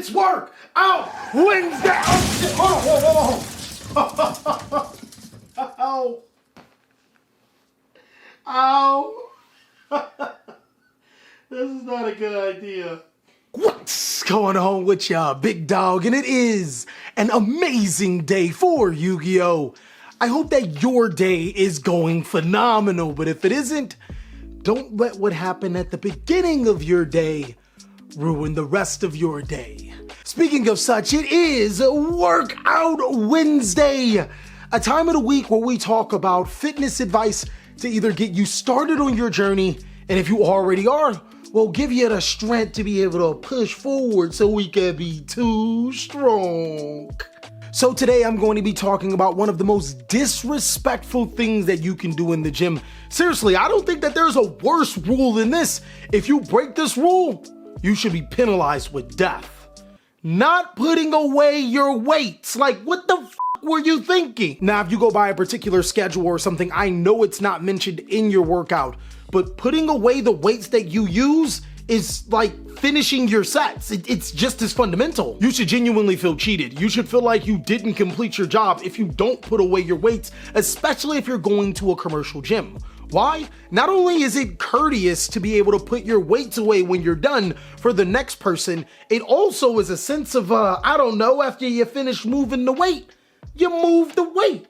It's work! Ow! Wednesday! Oh, shit! Hold on, whoa. Ow! Ow! This is not a good idea. What's going on with y'all, big dog? And it is an amazing day for Yu-Gi-Oh! I hope that your day is going phenomenal, but if it isn't, don't let what happened at the beginning of your day ruin the rest of your day. Speaking of such, it is Workout Wednesday, a time of the week where we talk about fitness advice to either get you started on your journey, and if you already are, we'll give you the strength to be able to push forward so we can be too strong. So today I'm going to be talking about one of the most disrespectful things that you can do in the gym. Seriously, I don't think that there's a worse rule than this. If you break this rule, you should be penalized with death. Not putting away your weights. Like, what the f were you thinking? Now, if you go by a particular schedule or something, I know it's not mentioned in your workout, but putting away the weights that you use is like finishing your sets. It's just as fundamental. You should genuinely feel cheated. You should feel like you didn't complete your job if you don't put away your weights, especially if you're going to a commercial gym. Why? Not only is it courteous to be able to put your weights away when you're done for the next person, it also is a sense of, I don't know, after you finish moving the weight, you move the weight.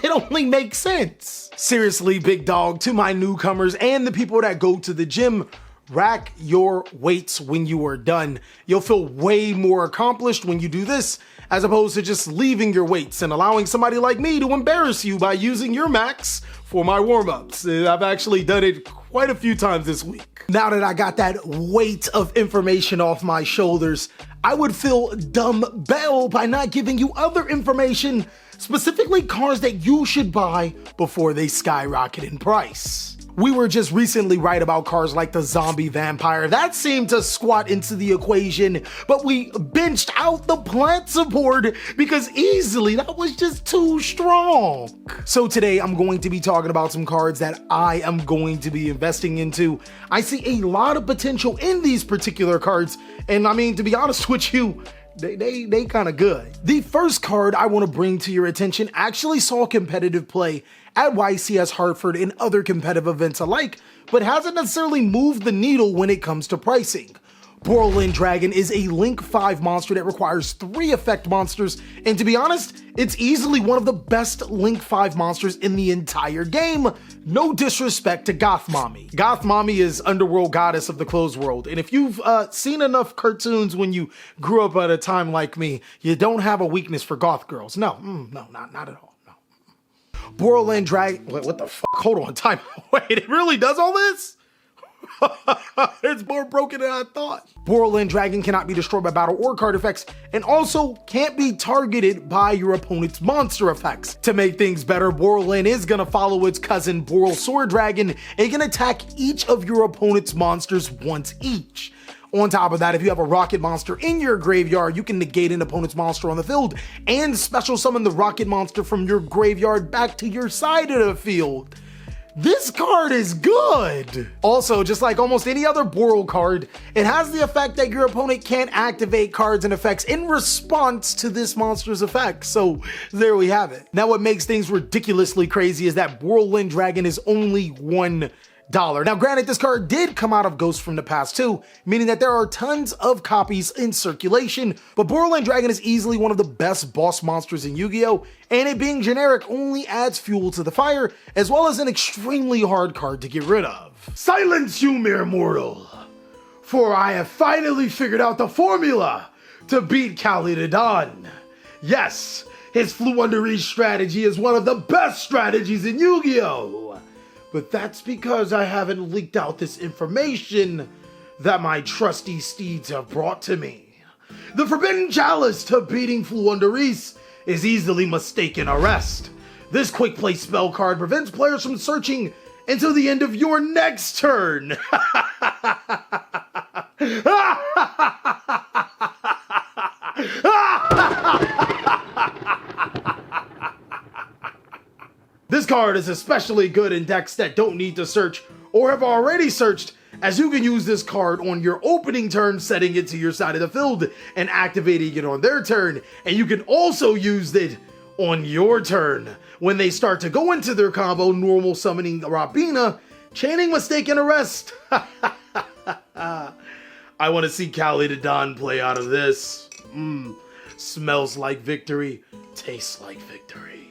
It only makes sense. Seriously, big dog, to my newcomers and the people that go to the gym, rack your weights when you are done. You'll feel way more accomplished when you do this, as opposed to just leaving your weights and allowing somebody like me to embarrass you by using your max for my warm-ups. I've actually done it quite a few times this week. Now that I got that weight of information off my shoulders, I would feel dumb-bell by not giving you other information, specifically cars that you should buy before they skyrocket in price. We were just recently right about cars like the Zombie Vampire. That seemed to squat into the equation, but we benched out the plant support because easily that was just too strong. So today I'm going to be talking about some cards that I am going to be investing into. I see a lot of potential in these particular cards, and I mean, to be honest with you, they kind of good. The first card I want to bring to your attention actually saw competitive play at YCS Hartford and other competitive events alike, but hasn't necessarily moved the needle when it comes to pricing. Borland Dragon is a Link 5 monster that requires 3 effect monsters, and to be honest, it's easily one of the best Link 5 monsters in the entire game. No disrespect to Goth Mommy. Goth Mommy is underworld goddess of the closed world, and if you've seen enough cartoons when you grew up at a time like me, you don't have a weakness for goth girls. No, not at all. Borland Dragon, what the fuck? Hold on, time. Wait, it really does all this? It's more broken than I thought. Borland Dragon cannot be destroyed by battle or card effects, and also can't be targeted by your opponent's monster effects. To make things better, Borland is gonna follow its cousin Boral Sword Dragon and can attack each of your opponent's monsters once each. On top of that, if you have a rocket monster in your graveyard, you can negate an opponent's monster on the field and special summon the rocket monster from your graveyard back to your side of the field. This card is good. Also, just like almost any other Boral card, it has the effect that your opponent can't activate cards and effects in response to this monster's effects. So there we have it. Now what makes things ridiculously crazy is that Borland Dragon is only $1. Now granted, this card did come out of Ghosts from the Past too, meaning that there are tons of copies in circulation, but Borland Dragon is easily one of the best boss monsters in Yu-Gi-Oh! And it being generic only adds fuel to the fire, as well as an extremely hard card to get rid of. Silence, you mere mortal, for I have finally figured out the formula to beat Calidon. Yes, his Flew Under Reach strategy is one of the best strategies in Yu-Gi-Oh! But that's because I haven't leaked out this information that my trusty steeds have brought to me. The forbidden chalice to beating Flew Under Reach is easily mistaken arrest. This quick play spell card prevents players from searching until the end of your next turn. This card is especially good in decks that don't need to search or have already searched, as you can use this card on your opening turn, setting it to your side of the field and activating it on their turn. And you can also use it on your turn when they start to go into their combo, normal summoning Robina, chaining Mistaken Arrest. I want to see Callie the Don play out of this. Smells like victory, tastes like victory.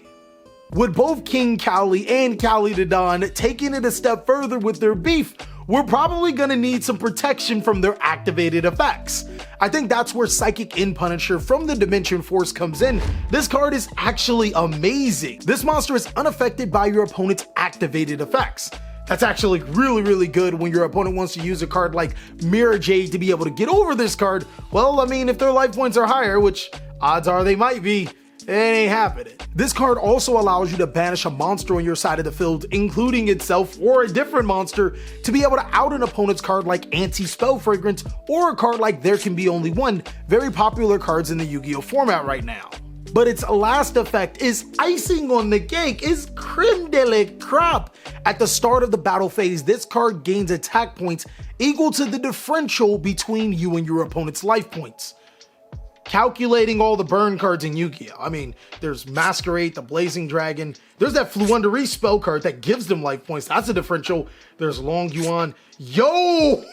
With both King Callie and Callie the Don taking it a step further with their beef, we're probably gonna need some protection from their activated effects. I think that's where Psychic In Punisher from the Dimension Force comes in. This card is actually amazing. This monster is unaffected by your opponent's activated effects. That's actually really good when your opponent wants to use a card like Mirror Jade to be able to get over this card. Well, I mean, if their life points are higher, which odds are they might be, it ain't happening. This card also allows you to banish a monster on your side of the field, including itself or a different monster, to be able to out an opponent's card like Anti-Spell Fragrance or a card like There Can Be Only One, very popular cards in the Yu-Gi-Oh format right now. But its last effect is icing on the cake, is creme de la crop. At the start of the battle phase, this card gains attack points equal to the differential between you and your opponent's life points. Calculating all the burn cards in Yu-Gi-Oh! I mean, there's Masquerade, the Blazing Dragon, there's that Fluenderie spell card that gives them life points, that's a differential. There's Long Yuan. Yo!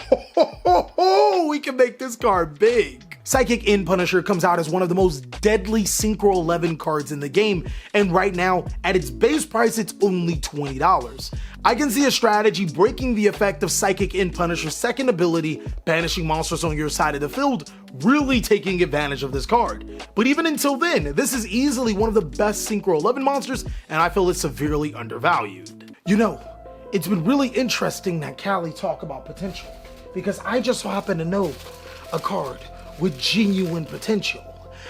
We can make this card big. Psychic In Punisher comes out as one of the most deadly Synchro 11 cards in the game, and right now, at its base price, it's only $20. I can see a strategy breaking the effect of Psychic In Punisher's second ability, banishing monsters on your side of the field, really taking advantage of this card. But even until then, this is easily one of the best Synchro 11 monsters, and I feel it's severely undervalued. You know, it's been really interesting that Callie talk about potential, because I just so happen to know a card with genuine potential.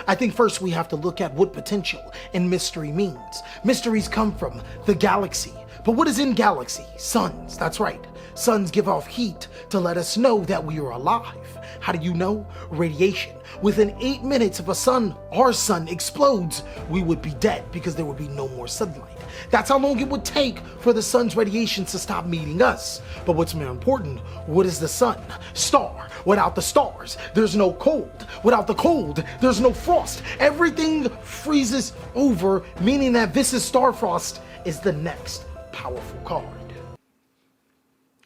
I think first we have to look at what potential and mystery means. Mysteries come from the galaxy, but what is in galaxy? Suns, that's right. Suns give off heat to let us know that we are alive. How do you know? Radiation. Within 8 minutes, if our sun explodes, we would be dead because there would be no more sunlight. That's how long it would take for the sun's radiation to stop meeting us. But what's more important, what is the sun? Star. Without the stars, there's no cold. Without the cold, there's no frost. Everything freezes over, meaning that this is Starfrost is the next powerful card.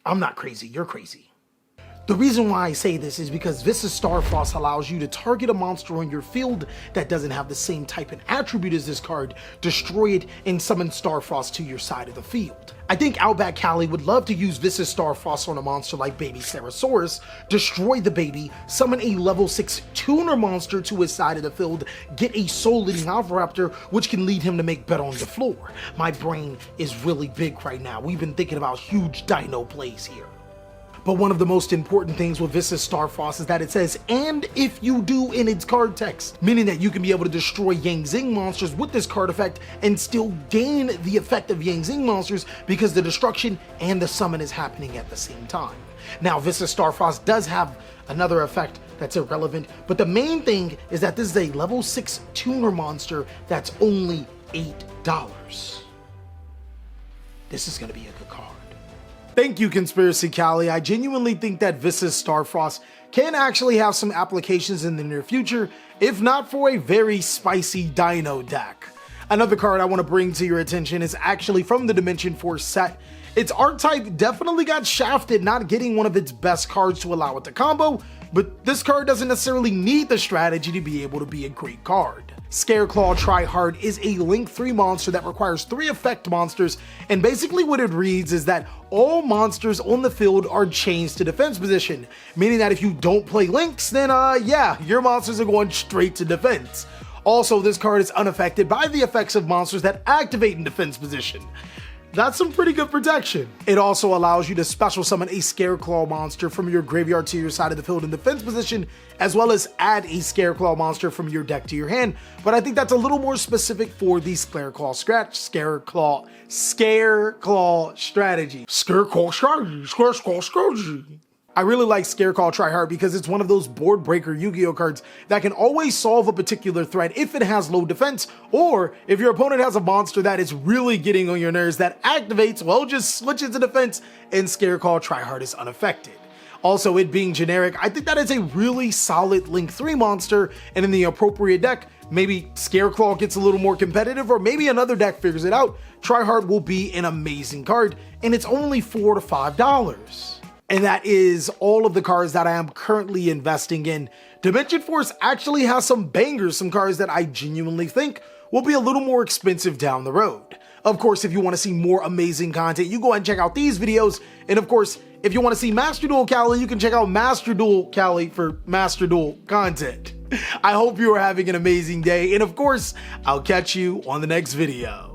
I'm not crazy, you're crazy. The reason why I say this is because Viscous Starfrost allows you to target a monster on your field that doesn't have the same type and attribute as this card, destroy it, and summon Starfrost to your side of the field. I think Outback Callie would love to use Viscous Starfrost on a monster like Baby Ceresaurus, destroy the baby, summon a level 6 tuner monster to his side of the field, get a Soul-Eating Alpharaptor, which can lead him to make Bet on the Floor. My brain is really big right now. We've been thinking about huge dino plays here. But one of the most important things with Viscous Starfrost is that it says, and if you do in its card text, meaning that you can be able to destroy Yang Zing monsters with this card effect and still gain the effect of Yang Zing monsters because the destruction and the summon is happening at the same time. Now, Viscous Starfrost does have another effect that's irrelevant, but the main thing is that this is a level 6 tuner monster that's only $8. This is going to be a good card. Thank you, Conspiracy Callie. I genuinely think that Viscous Starfrost can actually have some applications in the near future, if not for a very spicy dino deck. Another card I want to bring to your attention is actually from the Dimension Force set. Its archetype definitely got shafted not getting one of its best cards to allow it to combo, but this card doesn't necessarily need the strategy to be able to be a great card. Scarecrow Tryhard is a Link 3 monster that requires 3 effect monsters, and basically what it reads is that all monsters on the field are changed to defense position, meaning that if you don't play Links, then yeah, your monsters are going straight to defense. Also, this card is unaffected by the effects of monsters that activate in defense position. That's some pretty good protection. It also allows you to special summon a Scarecrow monster from your graveyard to your side of the field in defense position, as well as add a Scarecrow monster from your deck to your hand, but I think that's a little more specific for the Scarecrow strategy. I really like Scarecrow Tryhard because it's one of those board breaker Yu-Gi-Oh cards that can always solve a particular threat if it has low defense, or if your opponent has a monster that is really getting on your nerves that activates, well, just switch it to defense and Scarecrow Tryhard is unaffected. Also, it being generic, I think that is a really solid Link 3 monster, and in the appropriate deck, maybe Scarecrow gets a little more competitive, or maybe another deck figures it out, Tryhard will be an amazing card, and it's only $4 to $5. And that is all of the cards that I am currently investing in. Dimension Force actually has some bangers, some cards that I genuinely think will be a little more expensive down the road. Of course, if you want to see more amazing content, you go ahead and check out these videos. And of course, if you want to see Master Duel Cali, you can check out Master Duel Cali for Master Duel content. I hope you are having an amazing day. And of course, I'll catch you on the next video.